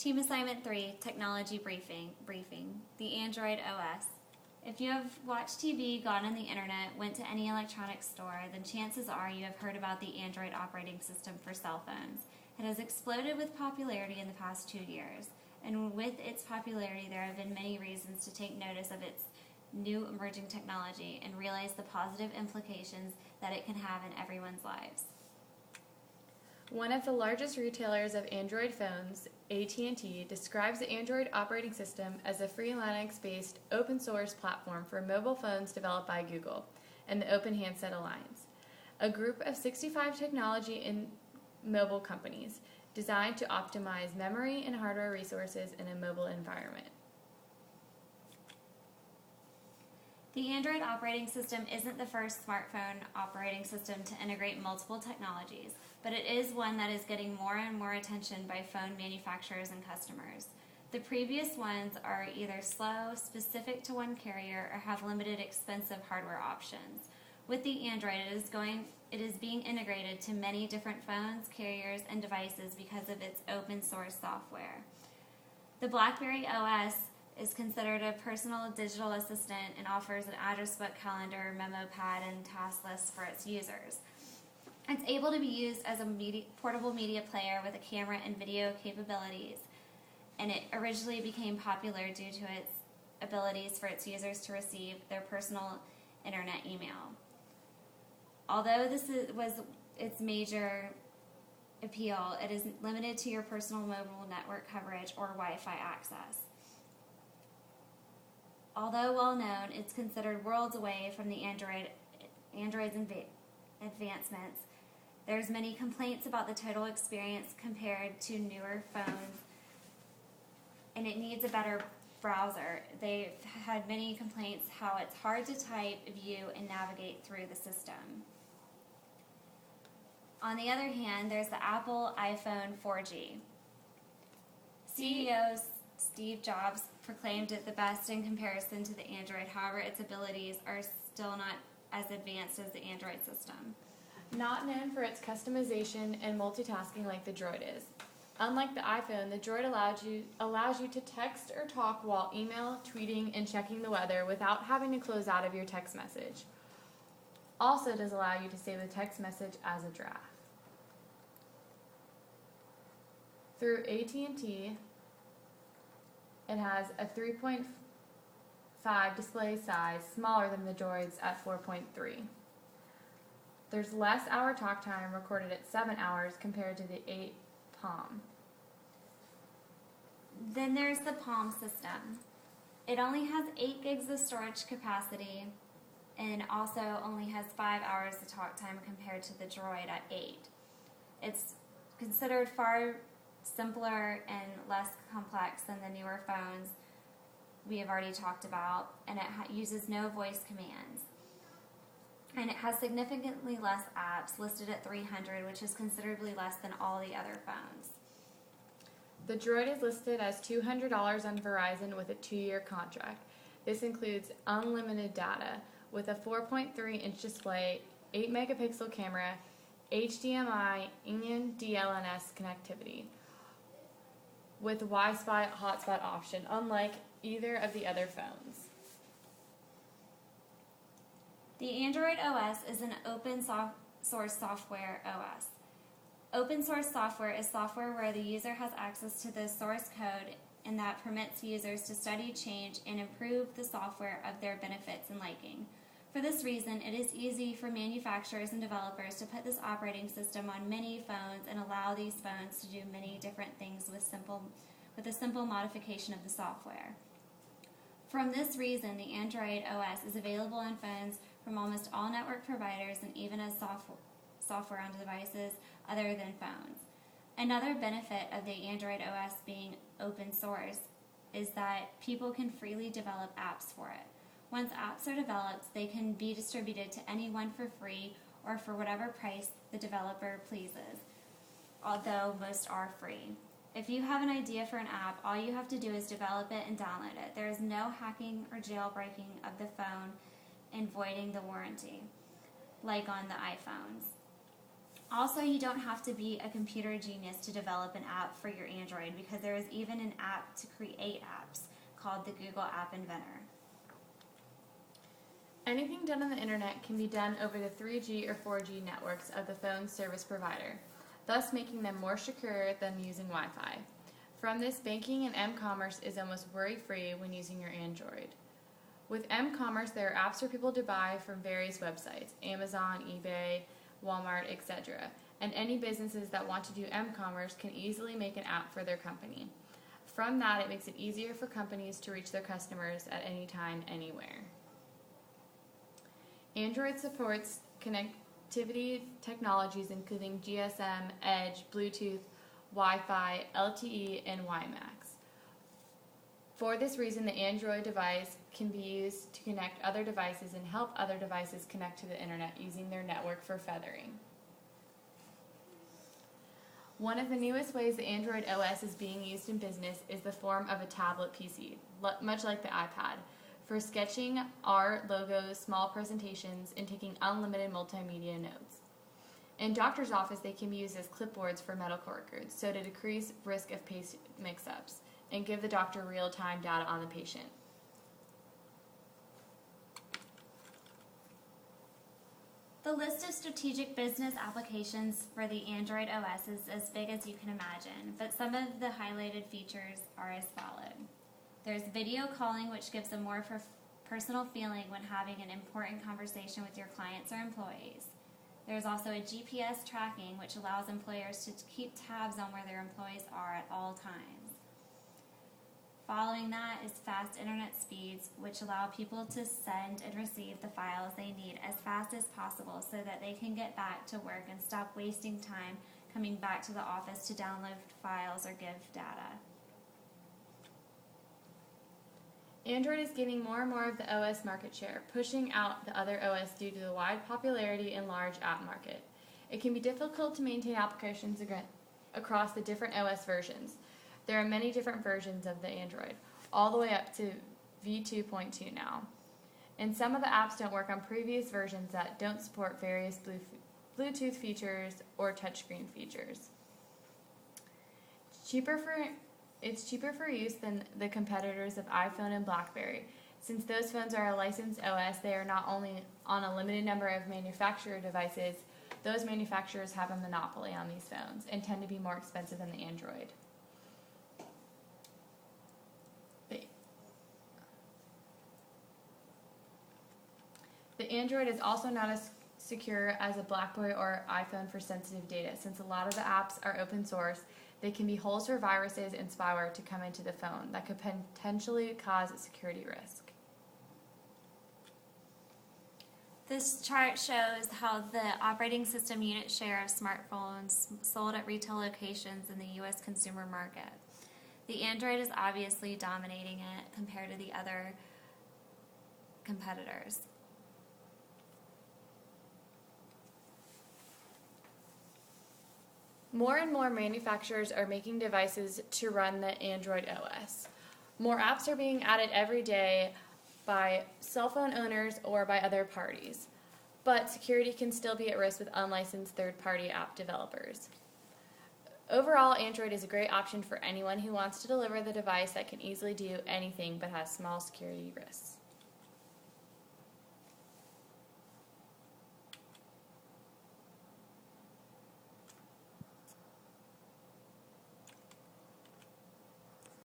Team Assignment 3, Technology Briefing, the Android OS. If you have watched TV, gone on the internet, went to any electronics store, then chances are you have heard about the Android operating system for cell phones. It has exploded with popularity in the past 2 years, and with its popularity there have been many reasons to take notice of its new emerging technology and realize the positive implications that it can have in everyone's lives. One of the largest retailers of Android phones, AT&T, describes the Android operating system as a free Linux-based open-source platform for mobile phones developed by Google and the Open Handset Alliance, a group of 65 technology and mobile companies designed to optimize memory and hardware resources in a mobile environment. The Android operating system isn't the first smartphone operating system to integrate multiple technologies, but it is one that is getting more and more attention by phone manufacturers and customers. The previous ones are either slow, specific to one carrier, or have limited expensive hardware options. With the Android, it is being integrated to many different phones, carriers, and devices because of its open source software. The BlackBerry OS is considered a personal digital assistant and offers an address book, calendar, memo pad, and task list for its users. It's able to be used as a portable media player with a camera and video capabilities, and it originally became popular due to its abilities for its users to receive their personal internet email. Although this was its major appeal, it is limited to your personal mobile network coverage or Wi-Fi access. Although well known, it's considered worlds away from the Android's advancements. There's many complaints about the total experience compared to newer phones, and it needs a better browser. They've had many complaints how it's hard to type, view, and navigate through the system. On the other hand, there's the Apple iPhone 4G. CEO Steve Jobs proclaimed it the best in comparison to the Android. However, its abilities are still not as advanced as the Android system. Not known for its customization and multitasking like the Droid is. Unlike the iPhone, the Droid allows you to text or talk while email, tweeting, and checking the weather without having to close out of your text message. Also does allow you to save the text message as a draft. Through AT&T, it has a 3.5 display size, smaller than the Droid's at 4.3. There's less hour talk time, recorded at 7 hours compared to the 8 Palm. Then there's the Palm system. It only has 8 gigs of storage capacity and also only has 5 hours of talk time compared to the Droid at 8. It's considered far simpler and less complex than the newer phones we have already talked about, and it uses no voice commands. And it has significantly less apps, listed at 300, which is considerably less than all the other phones. The Droid is listed as $200 on Verizon with a 2-year contract. This includes unlimited data with a 4.3-inch display, 8-megapixel camera, HDMI, and DLNS connectivity, with Wi-Fi hotspot option, unlike either of the other phones. The Android OS is an open source software OS. Open source software is software where the user has access to the source code and that permits users to study, change, and improve the software of their benefits and liking. For this reason, it is easy for manufacturers and developers to put this operating system on many phones and allow these phones to do many different things with a simple modification of the software. From this reason, the Android OS is available on phones from almost all network providers and even as software on devices other than phones. Another benefit of the Android OS being open source is that people can freely develop apps for it. Once apps are developed, they can be distributed to anyone for free or for whatever price the developer pleases, although most are free. If you have an idea for an app, all you have to do is develop it and download it. There is no hacking or jailbreaking of the phone and voiding the warranty, like on the iPhones. Also, you don't have to be a computer genius to develop an app for your Android because there is even an app to create apps called the Google App Inventor. Anything done on the internet can be done over the 3G or 4G networks of the phone's service provider, thus making them more secure than using Wi-Fi. From this, banking and m-commerce is almost worry-free when using your Android. With m-commerce, there are apps for people to buy from various websites, Amazon, eBay, Walmart, etc. And any businesses that want to do m-commerce can easily make an app for their company. From that, it makes it easier for companies to reach their customers at any time, anywhere. Android supports connectivity technologies including GSM, Edge, Bluetooth, Wi-Fi, LTE, and WiMAX. For this reason, the Android device can be used to connect other devices and help other devices connect to the internet using their network for feathering. One of the newest ways the Android OS is being used in business is the form of a tablet PC, much like the iPad, for sketching, art, logos, small presentations, and taking unlimited multimedia notes. In doctor's office, they can be used as clipboards for medical records, so to decrease risk of paste mix-ups and give the doctor real-time data on the patient. The list of strategic business applications for the Android OS is as big as you can imagine, but some of the highlighted features are as followed. There's video calling, which gives a more personal feeling when having an important conversation with your clients or employees. There's also a GPS tracking, which allows employers to keep tabs on where their employees are at all times. Following that is fast internet speeds, which allow people to send and receive the files they need as fast as possible so that they can get back to work and stop wasting time coming back to the office to download files or give data. Android is gaining more and more of the OS market share, pushing out the other OS due to the wide popularity and large app market. It can be difficult to maintain applications across the different OS versions. There are many different versions of the Android, all the way up to v2.2 now. And some of the apps don't work on previous versions that don't support various Bluetooth features or touchscreen features. It's cheaper for use than the competitors of iPhone and BlackBerry. Since those phones are a licensed OS, they are not only on a limited number of manufacturer devices, those manufacturers have a monopoly on these phones and tend to be more expensive than the Android. The Android is also not as secure as a BlackBerry or iPhone for sensitive data. Since a lot of the apps are open source, they can be holes for viruses and spyware to come into the phone that could potentially cause a security risk. This chart shows how the operating system unit share of smartphones sold at retail locations in the U.S. consumer market. The Android is obviously dominating it compared to the other competitors. More and more manufacturers are making devices to run the Android OS. More apps are being added every day by cell phone owners or by other parties, but security can still be at risk with unlicensed third-party app developers. Overall, Android is a great option for anyone who wants to deliver the device that can easily do anything but has small security risks.